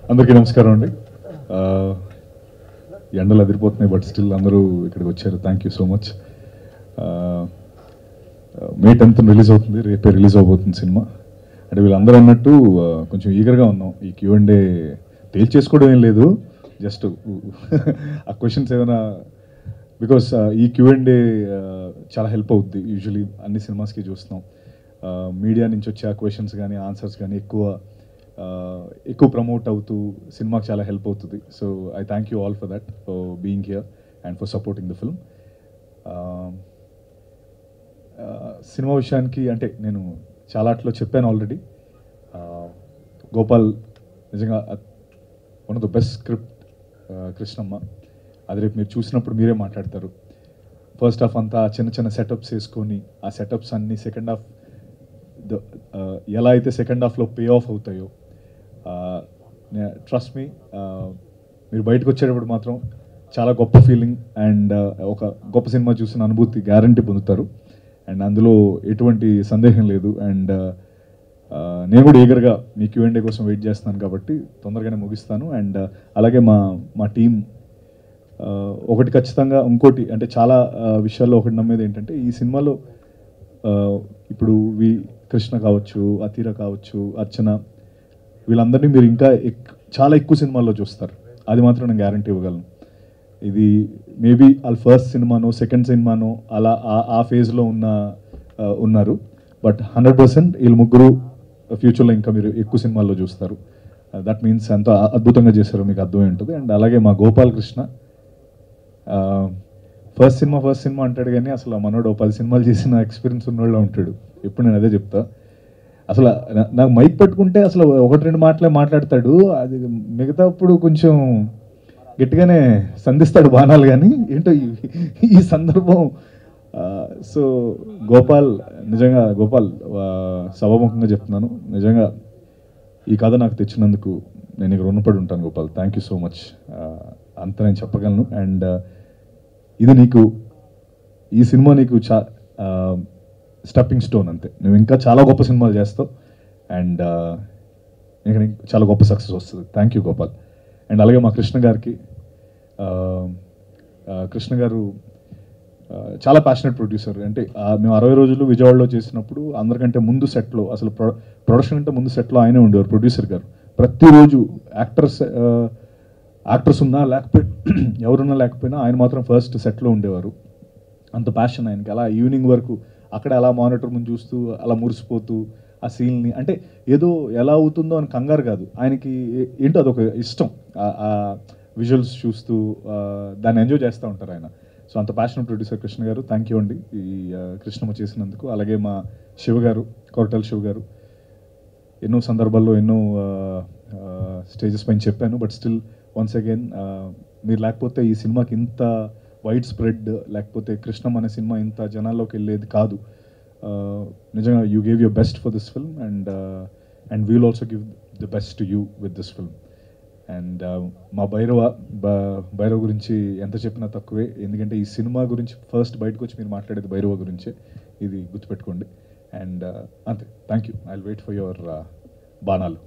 అందరికీ నమస్కారం అండి. ఎండలు అదిరిపోతున్నాయి, బట్ స్టిల్ అందరూ ఇక్కడికి వచ్చారు. Thank you so much. May 10th release అవుతుంది, రేపే రిలీజ్ అవబోతుంది సినిమా. అంటే వీళ్ళందరూ అన్నట్టు కొంచెం ఈగర్గా ఉన్నాం. ఈ Q&A తేల్చేసుకోవడం ఏం లేదు, జస్ట్ ఆ క్వశ్చన్స్ ఏమైనా, బికాస్ ఈ Q&A చాలా హెల్ప్ అవుద్ది. యూజువలీ అన్ని సినిమాస్కి చూస్తున్నాం, మీడియా నుంచి వచ్చే ఆ క్వశ్చన్స్ కానీ ఆన్సర్స్ కానీ ఎక్కువ ప్రమోట్ అవుతూ సినిమాకి చాలా హెల్ప్ అవుతుంది. So I thank you all for that, for being here and for supporting the film. Cinema విషయానికి అంటే నేను చాలాట్లో చెప్పాను ఆల్రెడీ. గోపాల్ నిజంగా one of the best script, Krishnamma. అది రేపు మీరు చూసినప్పుడు మీరే మాట్లాడతారు. ఫస్ట్ హాఫ్ అంతా చిన్న చిన్న సెటప్స్ వేసుకొని, ఆ సెటప్స్ అన్నీ సెకండ్ హాఫ్ ఎలా అయితే సెకండ్ హాఫ్లో పే ఆఫ్ అవుతాయో, ట్రస్ట్ మీ, మీరు బయటకు వచ్చేటప్పుడు మాత్రం చాలా గొప్ప ఫీలింగ్ అండ్ ఒక గొప్ప సినిమా చూసిన అనుభూతి గ్యారంటీ పొందుతారు. అండ్ అందులో ఎటువంటి సందేహం లేదు. అండ్ నేను కూడా ఈగర్గా మీ Q&A కోసం వెయిట్ చేస్తున్నాను కాబట్టి తొందరగానే ముగిస్తాను. అండ్ అలాగే మా టీం ఒకటి ఖచ్చితంగా, ఇంకోటి అంటే చాలా విషయాల్లో ఒకటి నమ్మేది ఏంటంటే, ఈ సినిమాలో ఇప్పుడు కృష్ణ కావచ్చు, అతీర కావచ్చు, అర్చన, వీళ్ళందరినీ మీరు ఇంకా చాలా ఎక్కువ సినిమాల్లో చూస్తారు. అది మాత్రం నేను గ్యారంటీ ఇవ్వగలను. ఇది మేబీ వాళ్ళ ఫస్ట్ సినిమానో సెకండ్ సినిమానో అలా ఆ ఫేజ్లో ఉన్నారు. బట్ 100% వీళ్ళు ముగ్గురు ఫ్యూచర్లో ఇంకా మీరు ఎక్కువ సినిమాల్లో చూస్తారు. దట్ మీన్స్ ఎంత అద్భుతంగా చేశారో మీకు అర్థమై ఉంటుంది. అండ్ అలాగే మా గోపాల్ కృష్ణ ఫస్ట్ సినిమా అంటాడు, కానీ అసలు మనోడు 10 సినిమాలు చేసిన ఎక్స్పీరియన్స్ ఉన్నోళ్ళ ఉంటాడు. ఎప్పుడు నేను అదే చెప్తా. అసలు నాకు మైక్ పెట్టుకుంటే అసలు 1-2 మాటలే మాట్లాడతాడు. అది మిగతాప్పుడు కొంచెం గట్టిగానే సంధిస్తాడు బాణాలు, కానీ ఏంటో ఈ సందర్భం. సో నిజంగా గోపాల్, సభాముఖంగా చెప్తున్నాను, నిజంగా ఈ కథ నాకు తెచ్చినందుకు నేను ఇక్కడ రుణపడి ఉంటాను Gopal. Thank you so much. అంత నేను చెప్పగలను. అండ్ ఈ సినిమా నీకు స్టెప్పింగ్ స్టోన్ అంతే. నువ్వు ఇంకా చాలా గొప్ప సినిమాలు చేస్తావు అండ్ ఇంకా చాలా గొప్ప సక్సెస్ వస్తుంది. Thank you Gopal. అండ్ అలాగే మా కృష్ణ గారికి, కృష్ణ గారు చాలా ప్యాషనెట్ ప్రొడ్యూసర్. అంటే మేము 60 రోజులు విజయవాడలో చేసినప్పుడు అందరికంటే ముందు సెట్లో, అసలు ప్రొడక్షన్ అంటే ముందు సెట్లో ఆయనే ఉండేవారు, ప్రొడ్యూసర్ గారు. ప్రతిరోజు యాక్టర్స్ ఉన్నా ఎవరున్నా లేకపోయినా ఆయన మాత్రం ఫస్ట్ సెట్లో ఉండేవారు. అంత ప్యాషన్ ఆయనకి. అలా ఈవినింగ్ వరకు అక్కడ అలా మానిటర్ ముందు చూస్తూ అలా మురిసిపోతూ ఆ సీన్ని, అంటే ఏదో ఎలా అవుతుందో అని కంగారు కాదు, ఆయనకి ఏంటో అదొక ఇష్టం. విజువల్స్ చూస్తూ దాన్ని ఎంజాయ్ చేస్తూ ఉంటారు ఆయన. సో అంత ప్యాషన్ ప్రొడ్యూసర్ కృష్ణ గారు. థ్యాంక్ యూ అండి ఈ కృష్ణమ్మ చేసినందుకు. అలాగే మా శివ గారు, కొరటాల శివ గారు, ఎన్నో సందర్భాల్లో ఎన్నో స్టేజెస్ పైన చెప్పాను. బట్ స్టిల్ వన్స్ అగైన్, మీరు లేకపోతే ఈ సినిమాకి ఇంత వైడ్ స్ప్రెడ్, లేకపోతే కృష్ణం అనే సినిమా ఇంత జనాల్లోకి వెళ్ళేది కాదు. నిజంగా you gave your best for this film and we'll also give the best to you with this film. And మా భైరవ గురించి ఎంత చెప్పినా తక్కువే. ఎందుకంటే ఈ సినిమా గురించి ఫస్ట్ బయటకు వచ్చి మీరు మాట్లాడేది భైరవ గురించే, ఇది గుర్తుపెట్టుకోండి. అండ్ అంతే. Thank you. I will wait for your బాణాలు.